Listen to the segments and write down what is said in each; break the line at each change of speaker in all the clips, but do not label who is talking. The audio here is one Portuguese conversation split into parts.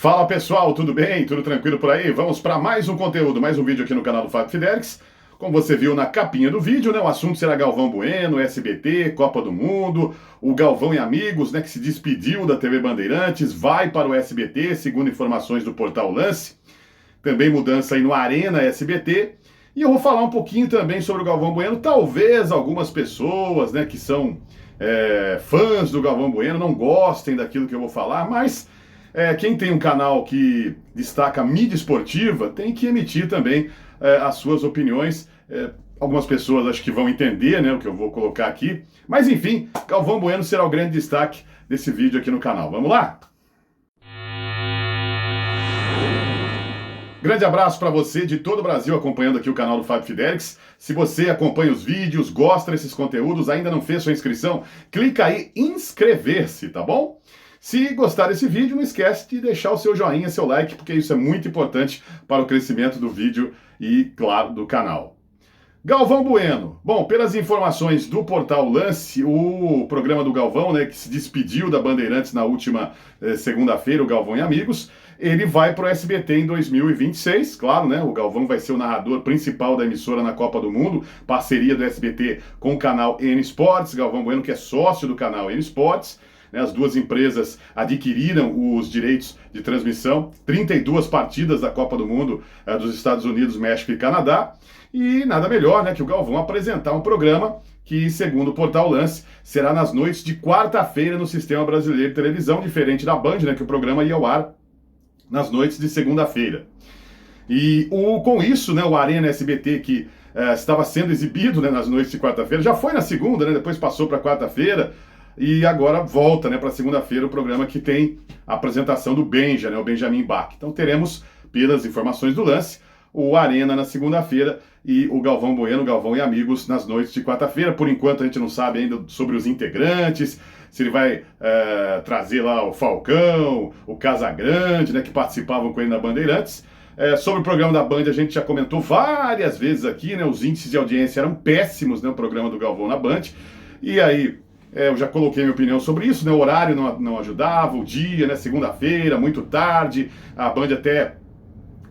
Fala pessoal, tudo bem? Tudo tranquilo por aí? Vamos para mais um conteúdo, mais um vídeo aqui no canal do Fábio Fidelix. Como você viu na capinha do vídeo, né, o assunto será Galvão Bueno, SBT, Copa do Mundo, o Galvão e Amigos, né, que se despediu da TV Bandeirantes, vai para o SBT, segundo informações do portal Lance. Também mudança aí no Arena SBT. E eu vou falar um pouquinho também sobre o Galvão Bueno. Talvez algumas pessoas, né, que são fãs do Galvão Bueno não gostem daquilo que eu vou falar, mas quem tem um canal que destaca mídia esportiva tem que emitir também as suas opiniões. Algumas pessoas acho que vão entender, né, o que eu vou colocar aqui. Mas enfim, Galvão Bueno será o grande destaque desse vídeo aqui no canal. Vamos lá? Grande abraço para você de todo o Brasil acompanhando aqui o canal do Fábio Fidelix. Se você acompanha os vídeos, gosta desses conteúdos, ainda não fez sua inscrição, clica aí em inscrever-se, tá bom? Se gostar desse vídeo, não esquece de deixar o seu joinha, seu like, porque isso é muito importante para o crescimento do vídeo e, claro, do canal. Galvão Bueno. Bom, pelas informações do portal Lance, o programa do Galvão, né, que se despediu da Bandeirantes na última segunda-feira, o Galvão e Amigos, ele vai para o SBT em 2026, claro, né? O Galvão vai ser o narrador principal da emissora na Copa do Mundo, parceria do SBT com o canal N Sports, Galvão Bueno que é sócio do canal N Sports. As duas empresas adquiriram os direitos de transmissão, 32 partidas da Copa do Mundo dos Estados Unidos, México e Canadá. E nada melhor, né, que o Galvão apresentar um programa que, segundo o portal Lance, será nas noites de quarta-feira no Sistema Brasileiro de Televisão, diferente da Band, né, que o programa ia ao ar nas noites de segunda-feira. E com isso, né, o Arena SBT, que estava sendo exibido, né, nas noites de quarta-feira, já foi na segunda, né, depois passou para quarta-feira, e agora volta, né, para segunda-feira o programa que tem a apresentação do Benja, né, o Benjamin Bach. Então teremos, pelas informações do Lance, o Arena na segunda-feira e o Galvão Bueno, Galvão e Amigos nas noites de quarta-feira. Por enquanto a gente não sabe ainda sobre os integrantes, se ele vai trazer lá o Falcão, o Casagrande, né, que participavam com ele na Bandeirantes. Sobre o programa da Band a gente já comentou várias vezes aqui, né, os índices de audiência eram péssimos, né, o programa do Galvão na Band. E aí eu já coloquei minha opinião sobre isso, né, o horário não ajudava, o dia, né, segunda-feira, muito tarde, a Band até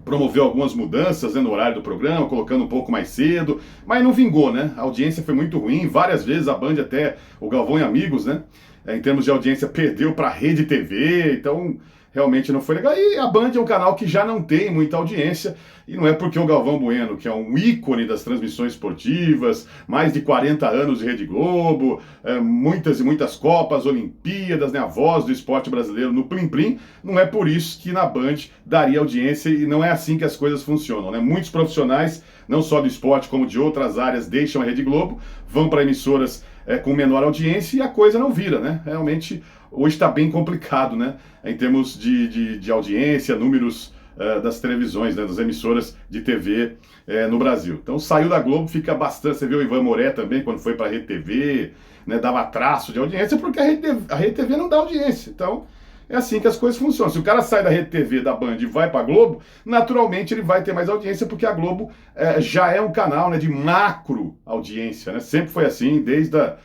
promoveu algumas mudanças, né, no horário do programa, colocando um pouco mais cedo, mas não vingou, né? A audiência foi muito ruim, várias vezes a Band, até o Galvão e Amigos, né, em termos de audiência, perdeu para a Rede TV, então realmente não foi legal. E a Band é um canal que já não tem muita audiência, e não é porque o Galvão Bueno, que é um ícone das transmissões esportivas, mais de 40 anos de Rede Globo, muitas e muitas Copas, Olimpíadas, né, a voz do esporte brasileiro no Plim Plim, não é por isso que na Band daria audiência, e não é assim que as coisas funcionam, né? Muitos profissionais, não só do esporte como de outras áreas, deixam a Rede Globo, vão para emissoras com menor audiência e a coisa não vira, né? Realmente hoje está bem complicado, né, em termos de audiência, números das televisões, né, das emissoras de TV no Brasil. Então saiu da Globo, fica bastante, você viu o Ivan Moré também, quando foi para a Rede TV, né, dava traço de audiência, porque a Rede TV não dá audiência. Então é assim que as coisas funcionam. Se o cara sai da Rede TV, da Band e vai para a Globo, naturalmente ele vai ter mais audiência, porque a Globo já é um canal, né, de macro audiência, né? Sempre foi assim, desde a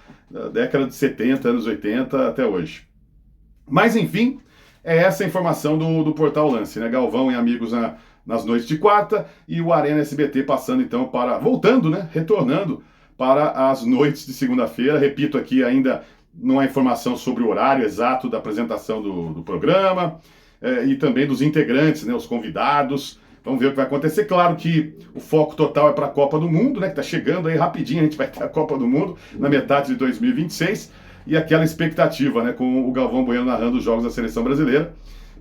década de 70, anos 80 até hoje. Mas enfim, é essa a informação do portal Lance, né? Galvão e Amigos nas noites de quarta e o Arena SBT passando então voltando, né? Retornando para as noites de segunda-feira. Repito aqui, ainda não há informação sobre o horário exato da apresentação do programa e também dos integrantes, né? Os convidados. Vamos ver o que vai acontecer. Claro que o foco total é para a Copa do Mundo, né? Que está chegando aí rapidinho, a gente vai ter a Copa do Mundo na metade de 2026. E aquela expectativa, né, com o Galvão Bueno narrando os jogos da Seleção Brasileira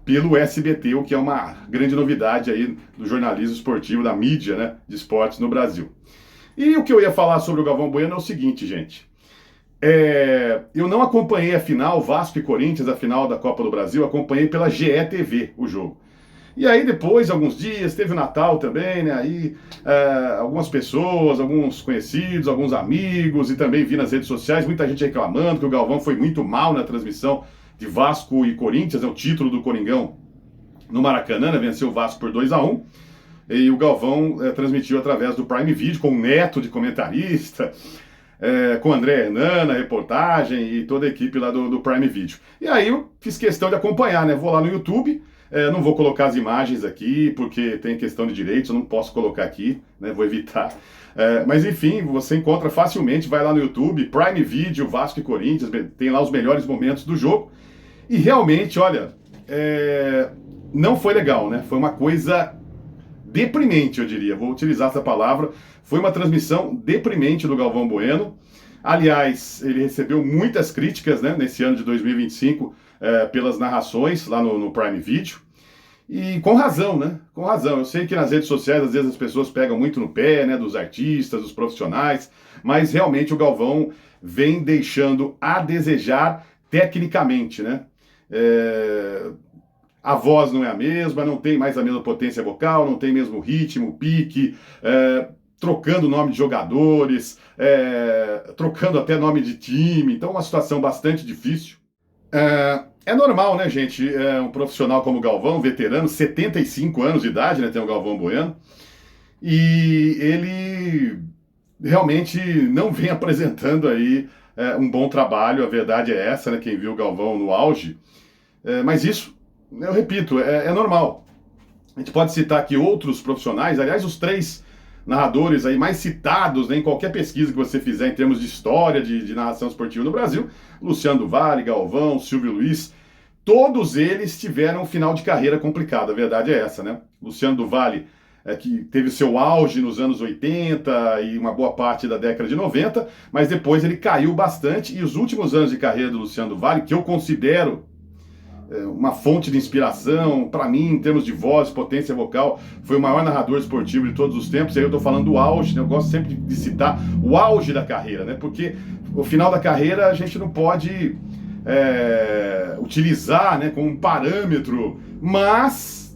pelo SBT, o que é uma grande novidade aí do jornalismo esportivo, da mídia, né, de esportes no Brasil. E o que eu ia falar sobre o Galvão Bueno é o seguinte, gente. Eu não acompanhei a final, Vasco e Corinthians, a final da Copa do Brasil, acompanhei pela GE.TV o jogo. E aí depois, alguns dias, teve o Natal também, né? Aí algumas pessoas, alguns conhecidos, alguns amigos, e também vi nas redes sociais, muita gente reclamando que o Galvão foi muito mal na transmissão de Vasco e Corinthians, é o título do Coringão no Maracanã, né? Venceu o Vasco por 2-1, e o Galvão transmitiu através do Prime Video, com o Neto de comentarista, com o André Hernan na reportagem e toda a equipe lá do Prime Video. E aí eu fiz questão de acompanhar, né? Vou lá no YouTube, Não vou colocar as imagens aqui, porque tem questão de direitos, eu não posso colocar aqui, né? Vou evitar. Mas enfim, você encontra facilmente, vai lá no YouTube, Prime Video, Vasco e Corinthians, tem lá os melhores momentos do jogo. E realmente, olha, não foi legal, né? Foi uma coisa deprimente, eu diria. Vou utilizar essa palavra. Foi uma transmissão deprimente do Galvão Bueno. Aliás, ele recebeu muitas críticas, né, nesse ano de 2025, pelas narrações lá no Prime Video. E com razão, né? Com razão. Eu sei que nas redes sociais, às vezes, as pessoas pegam muito no pé, né, dos artistas, dos profissionais, mas realmente o Galvão vem deixando a desejar tecnicamente, né? A voz não é a mesma, não tem mais a mesma potência vocal, não tem mesmo ritmo, pique, trocando nome de jogadores, trocando até nome de time, então uma situação bastante difícil. É normal, né, gente? Um profissional como o Galvão, veterano, 75 anos de idade, né, tem o Galvão Bueno, e ele realmente não vem apresentando aí um bom trabalho, a verdade é essa, né, quem viu o Galvão no auge, mas isso, eu repito, é normal. A gente pode citar aqui outros profissionais, aliás, os 3 narradores aí mais citados, né, em qualquer pesquisa que você fizer em termos de história de narração esportiva no Brasil, Luciano do Vale, Galvão, Silvio Luiz, todos eles tiveram um final de carreira complicado, a verdade é essa, né? Luciano do Vale, que teve seu auge nos anos 80 e uma boa parte da década de 90, mas depois ele caiu bastante, e os últimos anos de carreira do Luciano do Vale, que eu considero uma fonte de inspiração, para mim, em termos de voz, potência vocal, foi o maior narrador esportivo de todos os tempos. E aí eu tô falando do auge, né? Eu gosto sempre de citar o auge da carreira, né? Porque o final da carreira a gente não pode utilizar, né, como um parâmetro, mas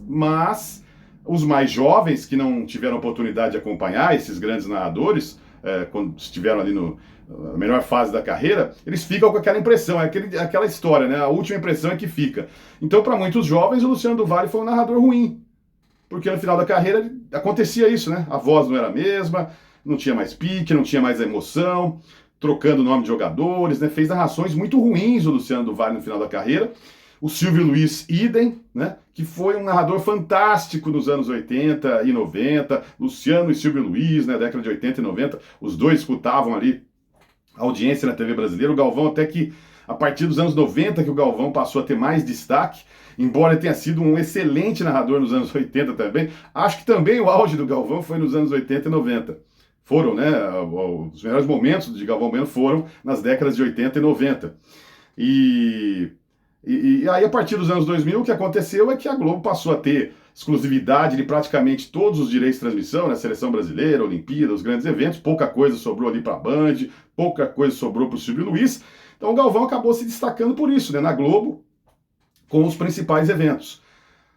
os mais jovens que não tiveram oportunidade de acompanhar esses grandes narradores, quando estiveram ali na melhor fase da carreira, eles ficam com aquela impressão, aquela história, né? A última impressão é que fica. Então, para muitos jovens, o Luciano do Vale foi um narrador ruim, porque no final da carreira acontecia isso, né? A voz não era a mesma, não tinha mais pique, não tinha mais a emoção, trocando o nome de jogadores, né? Fez narrações muito ruins o Luciano do Vale no final da carreira. O Silvio Luiz, idem, né? Que foi um narrador fantástico nos anos 80 e 90. Luciano e Silvio Luiz, na década de 80 e 90, os dois disputavam ali a audiência na TV brasileira. O Galvão, até que a partir dos anos 90 que o Galvão passou a ter mais destaque, embora tenha sido um excelente narrador nos anos 80 também, acho que também o auge do Galvão foi nos anos 80 e 90. Foram, né? Os melhores momentos de Galvão Bueno foram nas décadas de 80 e 90. E aí, a partir dos anos 2000, o que aconteceu é que a Globo passou a ter exclusividade de praticamente todos os direitos de transmissão, né? Seleção brasileira, Olimpíada, os grandes eventos, pouca coisa sobrou ali para a Band, pouca coisa sobrou para o Silvio Luiz. Então o Galvão acabou se destacando por isso, né? Na Globo, com os principais eventos.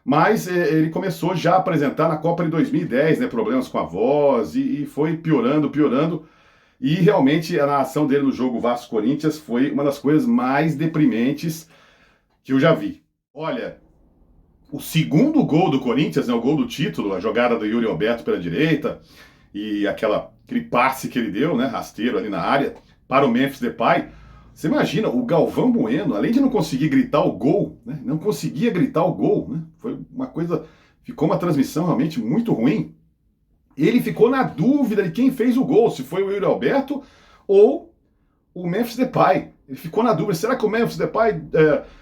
Mas ele começou já a apresentar na Copa de 2010, né? Problemas com a voz, e foi piorando. E realmente a narração dele no jogo Vasco-Corinthians foi uma das coisas mais deprimentes que eu já vi. Olha, o segundo gol do Corinthians, né, o gol do título, a jogada do Yuri Alberto pela direita e aquele passe que ele deu, né, rasteiro ali na área, para o Memphis Depay. Você imagina, o Galvão Bueno, além de não conseguir gritar o gol, né, não conseguia gritar o gol, né, foi uma coisa, ficou uma transmissão realmente muito ruim. Ele ficou na dúvida de quem fez o gol, se foi o Yuri Alberto ou o Memphis Depay. Ele ficou na dúvida, será que o Memphis Depay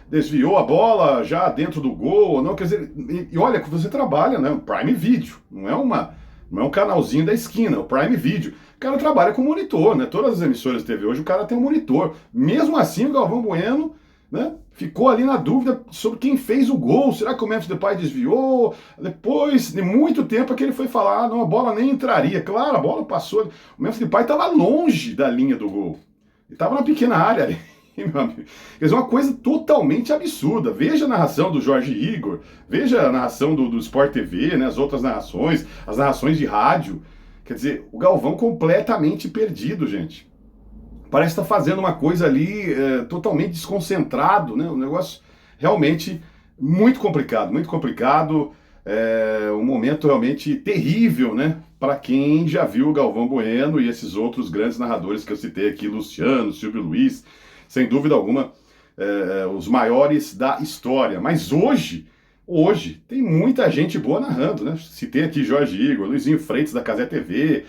desviou a bola já dentro do gol ou não? Quer dizer, e olha, você trabalha, né, Prime Video, não é um canalzinho da esquina, o Prime Video. O cara trabalha com monitor, né? Todas as emissoras de TV hoje o cara tem um monitor. Mesmo assim, o Galvão Bueno, né, ficou ali na dúvida sobre quem fez o gol. Será que o Memphis Depay desviou? Depois de muito tempo é que ele foi falar, não, a bola nem entraria. Claro, a bola passou. O Memphis Depay estava longe da linha do gol. Ele estava na pequena área ali, meu amigo. Quer dizer, uma coisa totalmente absurda. Veja a narração do Jorge Igor, veja a narração do Sport TV, né, as outras narrações, as narrações de rádio. Quer dizer, o Galvão completamente perdido, gente. Parece estar fazendo uma coisa ali totalmente desconcentrado, né? Um negócio realmente muito complicado, muito complicado. Um momento realmente terrível, né? Para quem já viu o Galvão Bueno e esses outros grandes narradores que eu citei aqui, Luciano, Silvio Luiz, sem dúvida alguma, os maiores da história. Mas hoje, Hoje tem muita gente boa narrando, né? Citei aqui Jorge Igor, Luizinho Freitas da Cazé TV,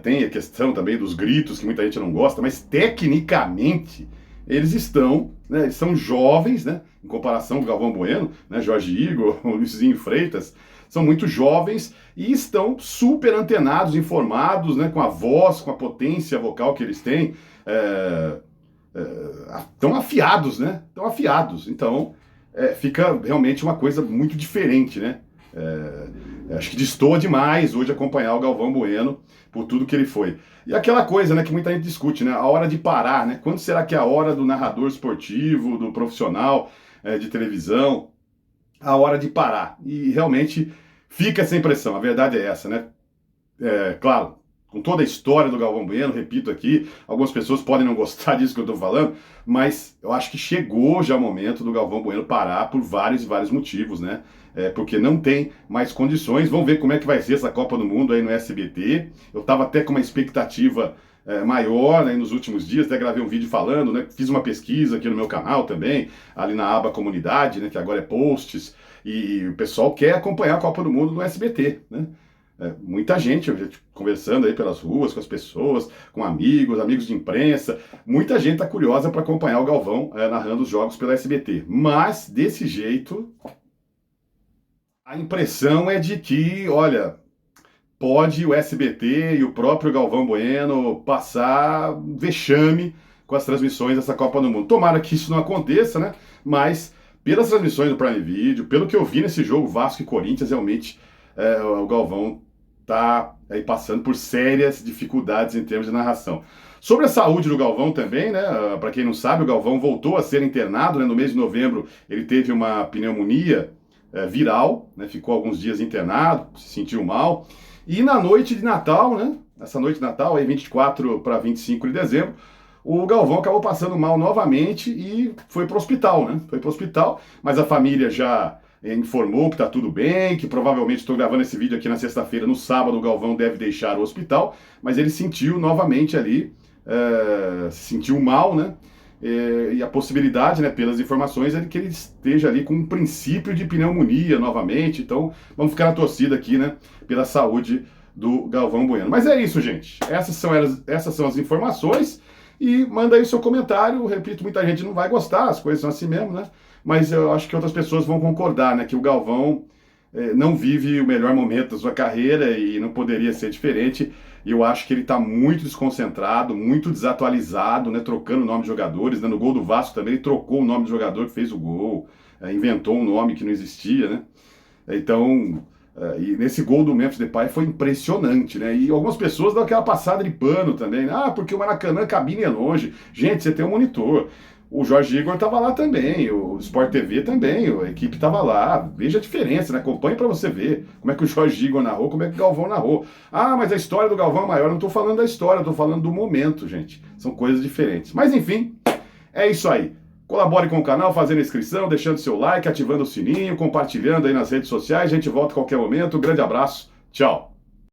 tem a questão também dos gritos, que muita gente não gosta, mas tecnicamente eles estão, né? Eles são jovens, né? Em comparação com o Galvão Bueno, né? Jorge Igor, o Luizinho Freitas, são muito jovens e estão super antenados, informados, né? Com a voz, com a potência vocal que eles têm. Tão afiados, né? Tão afiados. Então, fica realmente uma coisa muito diferente, né? Acho que destoa demais hoje acompanhar o Galvão Bueno por tudo que ele foi. E aquela coisa, né, que muita gente discute, né? A hora de parar, né? Quando será que é a hora do narrador esportivo, do profissional de televisão? A hora de parar. E realmente fica essa impressão. A verdade é essa, né? Claro, com toda a história do Galvão Bueno, repito aqui, algumas pessoas podem não gostar disso que eu estou falando, mas eu acho que chegou já o momento do Galvão Bueno parar por vários e vários motivos, né? Porque não tem mais condições. Vamos ver como é que vai ser essa Copa do Mundo aí no SBT. Eu estava até com uma expectativa maior, né, nos últimos dias, até gravei um vídeo falando, né? Fiz uma pesquisa aqui no meu canal também, ali na aba comunidade, né? Que agora é posts, e o pessoal quer acompanhar a Copa do Mundo no SBT, né? Muita gente, eu já conversando aí pelas ruas com as pessoas, com amigos de imprensa, muita gente está curiosa para acompanhar o Galvão narrando os jogos pela SBT. Mas, desse jeito, a impressão é de que, olha, pode o SBT e o próprio Galvão Bueno passar vexame com as transmissões dessa Copa do Mundo. Tomara que isso não aconteça, né? Mas, pelas transmissões do Prime Video, pelo que eu vi nesse jogo Vasco e Corinthians, realmente o Galvão está aí passando por sérias dificuldades em termos de narração. Sobre a saúde do Galvão também, né? Para quem não sabe, o Galvão voltou a ser internado, né? No mês de novembro ele teve uma pneumonia viral, né? Ficou alguns dias internado, se sentiu mal. E na noite de Natal, né? Essa noite de Natal, aí 24 para 25 de dezembro, o Galvão acabou passando mal novamente e foi para o hospital, né? Foi para o hospital, mas a família já informou que está tudo bem, que provavelmente estou gravando esse vídeo aqui na sexta-feira, no sábado o Galvão deve deixar o hospital, mas ele sentiu novamente ali, se sentiu mal, né? E a possibilidade, né, pelas informações, é que ele esteja ali com um princípio de pneumonia novamente, então vamos ficar na torcida aqui, né, pela saúde do Galvão Bueno. Mas é isso, gente, essas são as informações, e manda aí o seu comentário. Repito, muita gente não vai gostar, as coisas são assim mesmo, né? Mas eu acho que outras pessoas vão concordar, né? Que o Galvão não vive o melhor momento da sua carreira e não poderia ser diferente. E eu acho que ele está muito desconcentrado, muito desatualizado, né? Trocando o nome de jogadores, né? No gol do Vasco também ele trocou o nome do jogador que fez o gol, inventou um nome que não existia, né? Então, e nesse gol do Memphis Depay foi impressionante, né? E algumas pessoas dão aquela passada de pano também, né? Porque o Maracanã, a cabine é longe. Gente, você tem um monitor. O Jorge Igor estava lá também, o Sport TV também, a equipe estava lá. Veja a diferença, né? Acompanhe para você ver como é que o Jorge Igor narrou, como é que o Galvão narrou. Ah, mas a história do Galvão é maior. Eu não estou falando da história, eu estou falando do momento, gente. São coisas diferentes. Mas enfim, é isso aí. Colabore com o canal, fazendo a inscrição, deixando seu like, ativando o sininho, compartilhando aí nas redes sociais. A gente volta a qualquer momento. Grande abraço. Tchau.